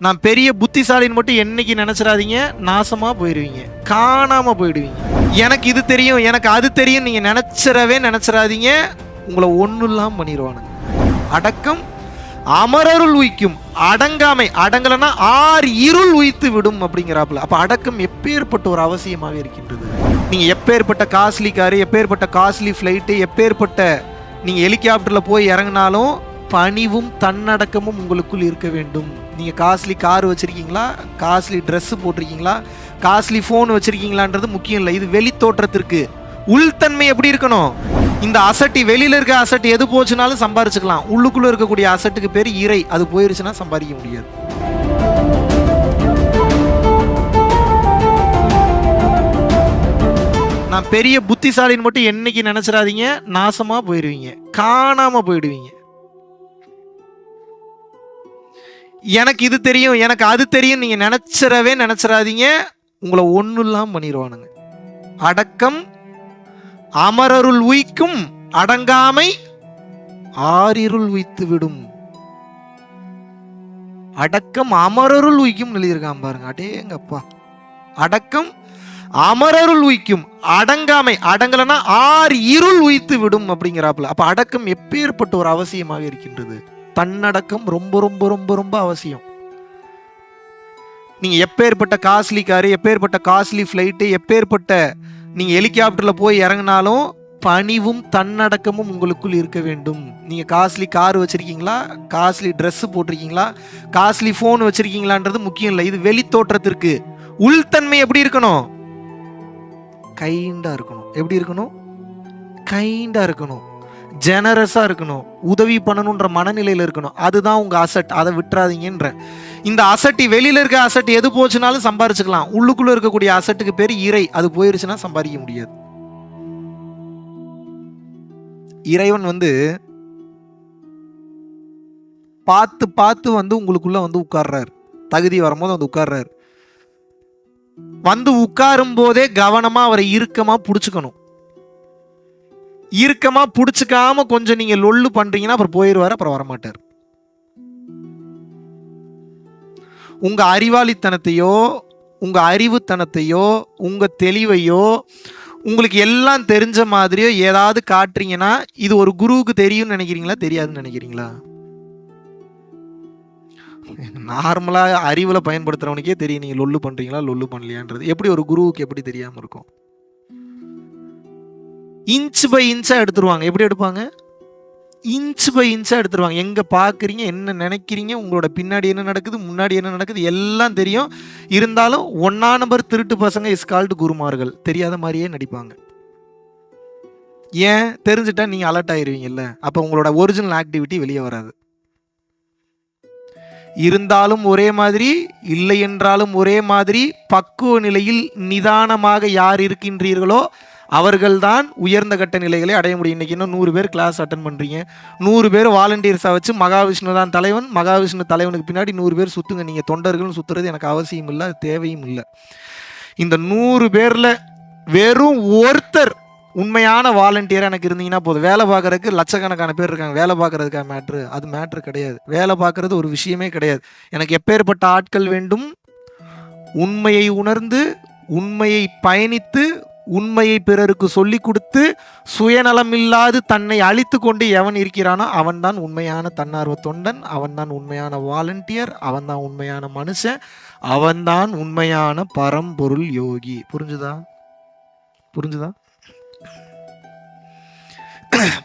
நான் பெரிய புத்திசாலின்னு மட்டும் என்னைக்கு நினைச்சிடாதீங்க, நாசமா போயிடுவீங்க, காணாம போயிடுவீங்க. எனக்கு இது தெரியும், எனக்கு அது தெரியும் நீங்க நினைச்சிடாதீங்க, உங்களை ஒன்றும் இல்லாம பண்ணிடுவானுங்க. அடக்கம் அமரருள் உய்க்கும், அடங்காமை அடங்கலன்னா ஆர் இருள் உய்த்து விடும் அப்படிங்கிறாப்புல. அப்ப அடக்கம் எப்பேற்பட்ட ஒரு அவசியமாக இருக்கின்றது. நீங்க எப்பேற்பட்ட காஸ்ட்லி காரு, எப்பேற்பட்ட காஸ்ட்லி ஃப்ளைட்டு, எப்பேற்பட்ட நீங்க ஹெலிகாப்டர்ல போய் இறங்கினாலும் பணிவும் தன்னடக்கமும் உங்களுக்குள் இருக்க வேண்டும். நீங்க காஸ்ட்லி கார் வச்சிருக்கீங்களா, காஸ்ட்லி ட்ரெஸ் போட்டிருக்கீங்களா, காஸ்ட்லி ஃபோன் வச்சிருக்கீங்களான்றது முக்கியம் இல்லை. இது வெளி தோற்றத்திற்கு. உள்தன்மை எப்படி இருக்கணும்? இந்த அசட்டி, வெளியில இருக்க அசட்டு எது போச்சுனாலும் சம்பாரிச்சுக்கலாம். உள்ளுக்குள்ள இருக்கக்கூடிய அசட்டுக்கு பேர் இறை. அது போயிருச்சுன்னா சம்பாதிக்க முடியாது. நான் பெரிய புத்திசாலின்னு மட்டும் என்னைக்கு நினைச்சிடாதீங்க, நாசமா போயிடுவீங்க, காணாம போயிடுவீங்க. எனக்கு இது தெரியும், எனக்கு அது தெரியும் நீங்க நினைச்சிடாதீங்க, உங்களை ஒன்றும் இல்லாம பண்ணிடுவானுங்க. அடக்கம் அமரருள் உய்க்கும், அடங்காமை ஆரிருள் உய்த்து விடும். அடக்கம் அமரருள் உய்க்கும் எழுதியிருக்கான் பாருங்க. அடேங்கப்பா. அடக்கம் அமரருள் உய்க்கும், அடங்காமை அடங்கலன்னா ஆர் இருள் உய்த்து விடும் அப்படிங்கிறாப்புல. அப்ப அடக்கம் எப்பேற்பட்ட ஒரு அவசியமாக இருக்கின்றது. தன்னடக்கம் ரொம்ப ரொம்ப ரொம்ப ரொம்ப அவசியம். நீங்க எப்பேற்பட்ட காஸ்ட்லி காரு, எப்பேற்பட்ட காஸ்ட்லி ஃப்ளைட்டு, எப்பேற்பட்ட நீங்க ஹெலிகாப்டர்ல போய் இறங்கினாலும் பணிவும் தன்னடக்கமும் உங்களுக்குள் இருக்க வேண்டும். நீங்க காஸ்ட்லி கார் வச்சிருக்கீங்களா, காஸ்ட்லி ட்ரெஸ் போட்டிருக்கீங்களா, காஸ்ட்லி ஃபோன் வச்சிருக்கீங்களான்றது முக்கியம் இல்லை. இது வெளி தோற்றத்திற்கு. உள்தன்மை எப்படி இருக்கணும்? கைண்டா இருக்கணும். எப்படி இருக்கணும்? கைண்டா இருக்கணும், ஜெனரஸா இருக்கணும், உதவி பண்ணணுன்ற மனநிலையில் இருக்கணும். அதுதான் உங்க அசட். அதை விட்டுறாதீங்கன்ற. இந்த அசட்டி, வெளியில இருக்க அசட் எது போச்சுனாலும் சம்பாரிச்சுக்கலாம். உள்ளுக்குள்ள இருக்கக்கூடிய அசட்டுக்கு பேர் இறை. அது போயிருச்சுன்னா சம்பாதிக்க முடியாது. இறைவன் பார்த்து பார்த்து உங்களுக்குள்ள உட்கார்றாரு. தகுதி வரும்போது உட்கார்றாரு. உட்காரும் போதே கவனமா அவரை இறுக்கமா புடிச்சுக்கணும். இறுக்கமா புடிச்சுக்காம கொஞ்சம் நீங்க லொல்லு பண்றீங்கன்னா அப்புறம் போயிடுவாரு, அப்புறம் வரமாட்டார். உங்க அறிவாளித்தனத்தையோ, உங்க அறிவுத்தனத்தையோ, உங்க தெளிவையோ, உங்களுக்கு எல்லாம் தெரிஞ்ச மாதிரியோ ஏதாவது காட்டுறீங்கன்னா இது ஒரு குருவுக்கு தெரியும்னு நினைக்கிறீங்களா, தெரியாதுன்னு நினைக்கிறீங்களா? நார்மலா அறிவுல பயன்படுத்துறவனுக்கே தெரியும் நீங்க லொல்லு பண்றீங்களா லொல்லு பண்ணலையான்றது. எப்படி ஒரு குருவுக்கு எப்படி தெரியாம இருக்கும்? இன்ச் பை இன்ச்சா எடுத்துருவாங்க. எப்படி எடுப்பாங்க? இன்ச் பை இன்ச்சா எடுத்துருவாங்க. எங்க பாக்குறீங்க, என்ன நினைக்கிறீங்க, உங்களோட பின்னாடி என்ன நடக்குது, முன்னாடி என்ன நடக்குது எல்லாம் தெரியும். இருந்தாலும் 1 நம்பர் திருட்டு பசங்க இஸ் கால்டு குருமார்கள். தெரியாத மாதிரியே நடிப்பாங்க. ஏன்? தெரிஞ்சுட்டா நீங்க அலர்ட் ஆயிருவீங்கல்ல. அப்ப உங்களோட ஒரிஜினல் ஆக்டிவிட்டி வெளியே வராது. இருந்தாலும் ஒரே மாதிரி, இல்லை என்றாலும் ஒரே மாதிரி, பக்குவ நிலையில் நிதானமாக யார் இருக்கின்றீர்களோ அவர்கள்தான் உயர்ந்த கட்ட நிலைகளை அடைய முடியும். இன்னைக்கு இன்னும் 100 பேர் கிளாஸ் அட்டன் பண்றீங்க. 100 பேர் வாலண்டியர்ஸா வச்சு மகாவிஷ்ணு தான் தலைவன், மகாவிஷ்ணு தலைவனுக்கு பின்னாடி 100 பேர் சுத்துங்க. நீங்க தொண்டர்கள் சுத்துறது எனக்கு அவசியம் இல்லை, தேவையும் இல்லை. இந்த 100 பேர்ல வெறும் ஒருத்தர் உண்மையான வாலண்டியர் எனக்கு இருந்தீங்கன்னா போதும். வேலை பார்க்கறதுக்கு லட்சக்கணக்கான பேர் இருக்காங்க. வேலை பார்க்கறதுக்காக மேட்ரு, அது மேட்ரு கிடையாது. வேலை பார்க்கறது ஒரு விஷயமே கிடையாது. எனக்கு எப்பேற்பட்ட ஆட்கள் வேண்டும்? உண்மையை உணர்ந்து, உண்மையை பயணித்து, உண்மையை பிறருக்கு சொல்லி கொடுத்து, சுயநலம் இல்லாது தன்னை அழித்து கொண்டு எவன் இருக்கிறானோ அவன் தான் உண்மையான தன்னார்வ தொண்டன், அவன் தான் உண்மையான வாலண்டியர், அவன் தான் உண்மையான மனுஷன், அவன் தான் உண்மையான பரம்பொருள் யோகி. புரிஞ்சுதா?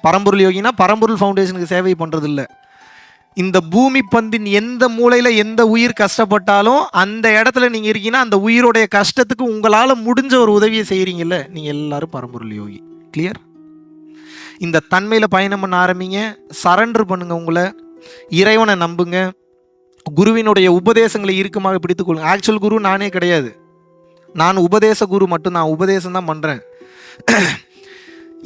பரம்பொருள் யோகினா பரம்பொருள் ஃபவுண்டேஷனுக்கு சேவை பண்றது இல்லை. இந்த பூமி பந்தின் எந்த மூலையில எந்த உயிர் கஷ்டப்பட்டாலும் அந்த இடத்துல நீங்க இருக்கீங்கன்னா அந்த உயிரோடைய கஷ்டத்துக்கு உங்களால முடிஞ்ச ஒரு உதவியை செய்யறீங்கல்ல, நீங்க எல்லாரும் பரம்பொருள் யோகி. கிளியர்? இந்த தன்மையில பயணம் பண்ண ஆரம்பிங்க. சரண்டர் பண்ணுங்க. உங்களை இறைவனை நம்புங்க. குருவினுடைய உபதேசங்களை இறுக்கமாக பிடித்துக் கொள்ளுங்க. ஆக்சுவல் குரு நானே கிடையாது, நான் உபதேச குரு மட்டும். நான் உபதேசம் தான் பண்றேன்.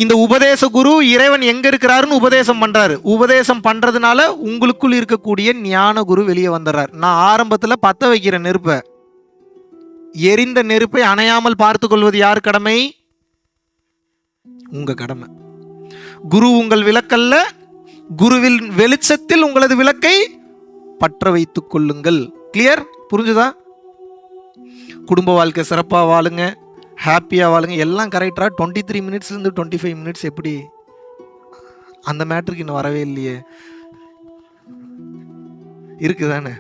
இந்த உபதேச குரு இறைவன் எங்க இருக்கிறாருன்னு உபதேசம் பண்றாரு. உபதேசம் பண்றதுனால உங்களுக்குள் இருக்கக்கூடிய ஞான குரு வெளியே வந்துடுறார். நான் ஆரம்பத்துல பத்த வைக்கிற நெருப்பை, எரிந்த நெருப்பை அணையாமல் பார்த்து கொள்வது யார் கடமை? உங்க கடமை. குரு உங்கள் விளக்கல்ல, குருவில் வெளிச்சத்தில் உங்களது விளக்கை பற்ற வைத்துக் கொள்ளுங்கள். கிளியர்? புரிஞ்சுதா? குடும்ப வாழ்க்கை சிறப்பாக வாழுங்க, ஹாப்பியாக வாழுங்க, எல்லாம் கரெக்டாக. 23 மினிட்ஸ்லேருந்து 25 மினிட்ஸ் எப்படி? அந்த மேட்ருக்கு இன்னும் வரவே இல்லையே. இருக்குதானே?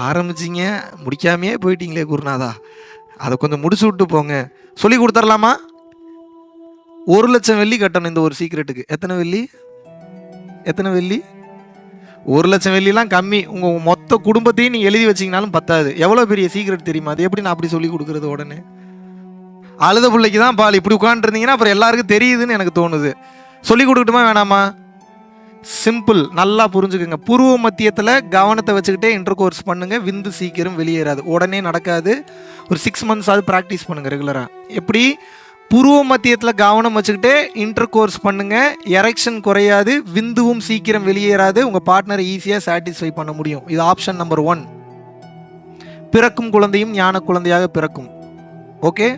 ஆரம்பிச்சிங்க முடிக்காமையே போயிட்டீங்களே குருநாதா, அதை கொஞ்சம் முடிச்சு விட்டு போங்க. சொல்லி கொடுத்துடலாமா? 1,00,000 வெள்ளி கட்டணும் இந்த ஒரு சீக்ரெட்டுக்கு. எத்தனை வெள்ளி? 1,00,000 வெள்ளிலாம் கம்மி. உங்கள் மொத்த குடும்பத்தையும் நீங்கள் எழுதி வச்சிங்கனாலும் பத்தாது. எவ்வளோ பெரிய சீக்ரெட் தெரியுமா? அது எப்படி நான் அப்படி சொல்லி கொடுக்குறது? உடனே அழுத பிள்ளைக்கு தான் பால். இப்படி உட்காந்துருந்தீங்கன்னா அப்புறம் எல்லாருக்கும் தெரியுதுன்னு எனக்கு தோணுது. சொல்லி கொடுக்கட்டுமா வேணாமா? சிம்பிள், நல்லா புரிஞ்சுக்கோங்க. பூர்வ மத்தியத்தில் கவனத்தை வச்சுக்கிட்டே இன்டர் கோர்ஸ் பண்ணுங்க. விந்து சீக்கிரம் வெளியேறாது, உடனே நடக்காது. ஒரு 6 months ஆகுது ப்ராக்டிஸ் பண்ணுங்க ரெகுலராக. எப்படி? பூர்வ மத்தியத்தில் கவனம் வச்சுக்கிட்டே இன்டர் கோர்ஸ் பண்ணுங்க, எரெக்ஷன் குறையாது, விந்துவும் சீக்கிரம் வெளியேறாது, உங்கள் பார்ட்னரை ஈஸியாக சாட்டிஸ்ஃபை பண்ண முடியும். இது ஆப்ஷன் நம்பர் 1. பிறக்கும் குழந்தையும் ஞான குழந்தையாக பிறக்கும். ஓகே.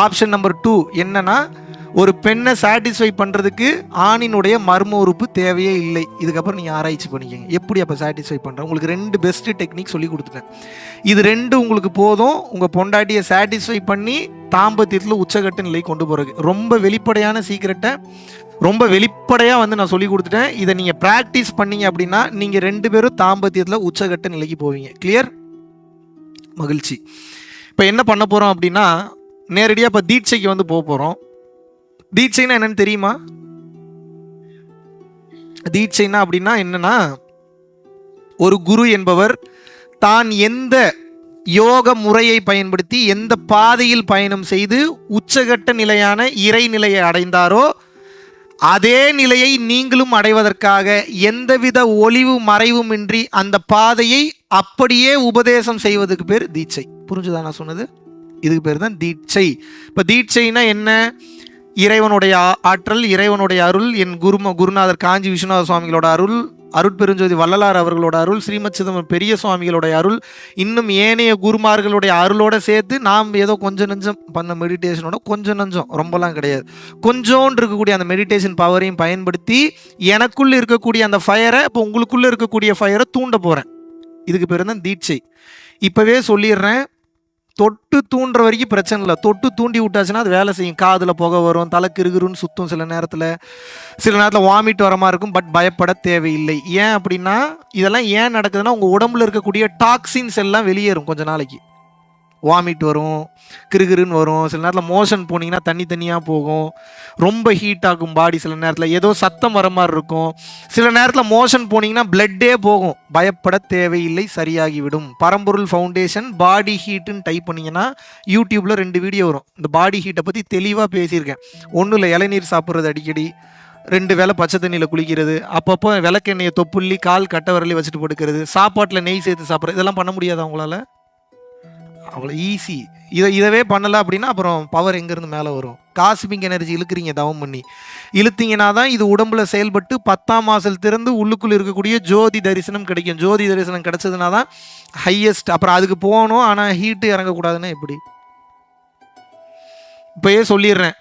ஆப்ஷன் நம்பர் 2 என்னன்னா, ஒரு பெண்ணை சாட்டிஸ்ஃபை பண்ணுறதுக்கு ஆணினுடைய மர்ம உறுப்பு தேவையே இல்லை. இதுக்கப்புறம் நீங்கள் ஆராய்ச்சி பண்ணிக்கங்க எப்படி அப்போ சாட்டிஸ்ஃபை பண்ணுறேன். உங்களுக்கு 2 பெஸ்ட்டு டெக்னிக் சொல்லி கொடுத்துட்டேன். இது 2 உங்களுக்கு போதும் உங்கள் பொண்டாட்டியை சாட்டிஸ்ஃபை பண்ணி தாம்பத்தியத்தில் உச்சகட்ட நிலை கொண்டு போகிறதுக்கு. ரொம்ப வெளிப்படையான சீக்கிரட்டை ரொம்ப வெளிப்படையாக நான் சொல்லி கொடுத்துட்டேன். இதை நீங்கள் ப்ராக்டிஸ் பண்ணீங்க அப்படின்னா நீங்கள் 2 பேரும் தாம்பத்தியத்தில் உச்சகட்ட நிலைக்கு போவீங்க. கிளியர்? மகிழ்ச்சி. இப்போ என்ன பண்ண போகிறோம் அப்படின்னா, நேரடியாக இப்போ தீட்சைக்கு போக போகிறோம். தீட்சைனா என்னன்னு தெரியுமா? தீட்சைனா அப்படின்னா என்னன்னா, ஒரு குரு என்பவர் தான் எந்த யோக முறையை பயன்படுத்தி எந்த பாதையில் பயணம் செய்து உச்சகட்ட நிலையான இறை நிலையை அடைந்தாரோ அதே நிலையை நீங்களும் அடைவதற்காக எந்தவித ஒளிவு மறைவுமின்றி அந்த பாதையை அப்படியே உபதேசம் செய்வதுக்கு பேர் தீட்சை. புரிஞ்சுதா நான் சொன்னது? இதுக்கு பேர் தான் தீட்சை. இப்போ தீட்சைனா என்ன? இறைவனுடைய ஆற்றல், இறைவனுடைய அருள், என் குருநாதர் காஞ்சி விஸ்வநாத சுவாமிகளோட அருள், அருட்பெருஞ்சோதி வள்ளலார் அவர்களோட அருள், ஸ்ரீமத் சிதம்பரம் பெரிய சுவாமிகளுடைய அருள், இன்னும் ஏனைய குருமார்களுடைய அருளோட சேர்த்து நாம் ஏதோ கொஞ்சம் நஞ்சம் பண்ண மெடிடேஷனோட கொஞ்சம் நஞ்சம், ரொம்பலாம் கிடையாது, கொஞ்சோண்டு இருக்கக்கூடிய அந்த மெடிடேஷன் பவரையும் பயன்படுத்தி எனக்குள்ளே இருக்கக்கூடிய அந்த ஃபயரை இப்போ உங்களுக்குள்ளே இருக்கக்கூடிய ஃபயரை தூண்ட போகிறேன். இதுக்கு பேர் தான் தீட்சை. இப்போவே சொல்லிடுறேன், தொட்டு தூண்டுற வரைக்கும் பிரச்சனை இல்லை. தொட்டு தூண்டி விட்டாச்சுன்னா அது வேலை செய்யும். காதில் புகை வரும், தலை கிருகிருன்னு சுற்றும், சில நேரத்தில் வாமிட் வர மாதிரி இருக்கும். பட் பயப்பட தேவையில்லை. ஏன் அப்படின்னா, இதெல்லாம் ஏன் நடக்குதுன்னா, உங்கள் உடம்புல இருக்கக்கூடிய டாக்ஸின்ஸ் எல்லாம் வெளியேறும். கொஞ்ச நாளைக்கு வாமிட் வரும், கிருகிருன்னு வரும், சில நேரத்தில் மோஷன் போனீங்கன்னா தனியாக போகும், ரொம்ப ஹீட் ஆகும் பாடி, சில நேரத்தில் ஏதோ சத்தம் வர மாதிரி இருக்கும், சில நேரத்தில் மோஷன் போனீங்கன்னா பிளட்டே போகும். பயப்பட தேவையில்லை, சரியாகிவிடும். பரம்பொருள் ஃபவுண்டேஷன் பாடி ஹீட்டுன்னு டைப் பண்ணிங்கன்னா யூடியூப்பில் 2 வீடியோ வரும். இந்த பாடி ஹீட்டை பற்றி தெளிவாக பேசியிருக்கேன். ஒன்றும் இல்லை, இளநீர் சாப்பிட்றது, அடிக்கடி 2 வேளை பச்சை தண்ணியில் குளிக்கிறது, அப்பப்போ விளக்கெண்ணெயை தொப்புள்ளி கால் கட்டை விரலி வச்சுட்டு படுக்கிறது, சாப்பாட்டில் நெய் சேர்த்து சாப்பிட்றது, இதெல்லாம் பண்ண முடியாதா உங்களால்? அவ்வளோ ஈஸி. இதவே பண்ணலை அப்படின்னா அப்புறம் பவர் எங்கேருந்து மேலே வரும்? காஸ்மிக் எனர்ஜி இழுக்கிறீங்க, தவம் பண்ணி இழுத்தீங்கன்னா தான் இது உடம்புல செயல்பட்டு 10ஆம் வாசல் திறந்து உள்ளுக்குள் இருக்கக்கூடிய ஜோதி தரிசனம் கிடைக்கும். ஜோதி தரிசனம் கிடைச்சதுனா தான் ஹையஸ்ட். அப்புறம் அதுக்கு போகணும், ஆனால் ஹீட்டு இறங்கக்கூடாதுன்னா எப்படி? இப்போயே சொல்லிடுறேன்,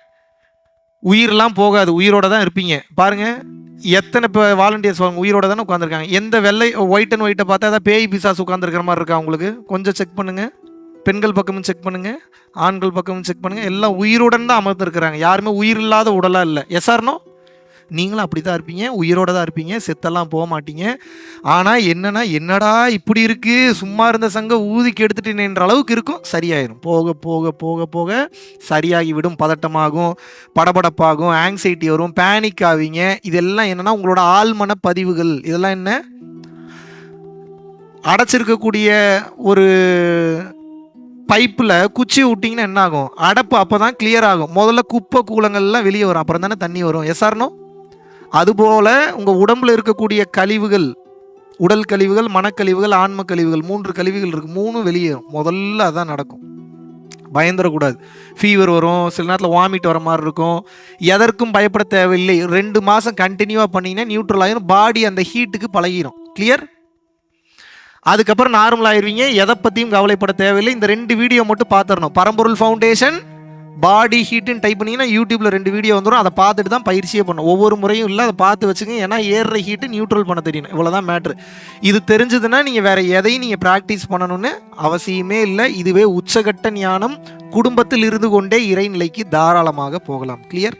உயிரெலாம் போகாது, உயிரோட தான் இருப்பீங்க. பாருங்கள், எத்தனை இப்போ வாலண்டியர்ஸ் உயிரோட தானே உட்காந்துருக்காங்க. எந்த வெள்ளை ஒயிட் அண்ட் ஒயிட்டை பார்த்தா ஏதாவது பேய் பிசாசு உட்காந்துருக்கிற மாதிரி இருக்கா உங்களுக்கு? கொஞ்சம் செக் பண்ணுங்கள். பெண்கள் பக்கமும் செக் பண்ணுங்கள், ஆண்கள் பக்கமும் செக் பண்ணுங்கள். எல்லாம் உயிருடன் தான் அமர்ந்துருக்கிறாங்க. யாருமே உயிர் இல்லாத உடலாக இல்லை. எஸ்ஆர்னோ? நீங்களும் அப்படி தான் இருப்பீங்க, உயிரோட தான் இருப்பீங்க, செத்தெல்லாம் போக மாட்டீங்க. ஆனால் என்னடா இப்படி இருக்குது, சும்மா இருந்த சங்க ஊதிக்கு எடுத்துட்டேன்ற அளவுக்கு இருக்கும். சரியாயிடும். போக போக போக போக சரியாகிவிடும். பதட்டமாகும், படபடப்பாகும், ஆங்ஸைட்டி வரும், பேனிக் ஆவீங்க. இதெல்லாம் என்னென்னா உங்களோட ஆழ்மன பதிவுகள். இதெல்லாம் என்ன? அடைச்சிருக்கக்கூடிய ஒரு பைப்பில் குச்சி விட்டிங்கன்னா என்ன ஆகும்? அடைப்பு அப்போ தான் கிளியர் ஆகும். முதல்ல குப்பை கூலங்கள்லாம் வெளியே வரும், அப்புறம் தானே தண்ணி வரும். எஸ்ஆர்னோ? அதுபோல் உங்கள் உடம்பில் இருக்கக்கூடிய கழிவுகள், உடல் கழிவுகள், மனக்கழிவுகள், ஆன்ம கழிவுகள், 3 கழிவுகள் இருக்குது. 3 வெளியேறும். முதல்ல அதான் நடக்கும். பயந்துடக்கூடாது. ஃபீவர் வரும், சில நேரத்தில் வாமிட் வர மாதிரி இருக்கும். எதற்கும் பயப்பட தேவையில்லை. 2 மாதம் கண்டினியூவாக பண்ணிங்கன்னா நியூட்ரல் ஆகிடும். பாடி அந்த ஹீட்டுக்கு பழகிடும். கிளியர்? அதுக்கப்புறம் நார்மல் ஆயிடுவீங்க. எதை பற்றியும் கவலைப்பட தேவையில்லை. இந்த 2 வீடியோ மட்டும் பார்த்துடணும். பரம்பொருள் ஃபவுண்டேஷன் பாடி ஹீட்டுன்னு டைப் பண்ணிங்கன்னா யூடியூப்பில் 2 வீடியோ வந்துடும். அதை பார்த்துட்டு தான் பயிற்சியே பண்ணணும். ஒவ்வொரு முறையும் இல்லை, அதை பார்த்து வச்சுக்கோங்க. ஏன்னா ஏறுற ஹீட்டு நியூட்ரல் பண்ண தெரியணும். இவ்வளோதான் மேட்ரு. இது தெரிஞ்சதுன்னா நீங்கள் வேறு எதையும் நீங்கள் ப்ராக்டிஸ் பண்ணணும்னு அவசியமே இல்லை. இதுவே உச்சகட்ட ஞானம். குடும்பத்தில் இருந்து கொண்டே இறைநிலைக்கு தாராளமாக போகலாம். கிளியர்?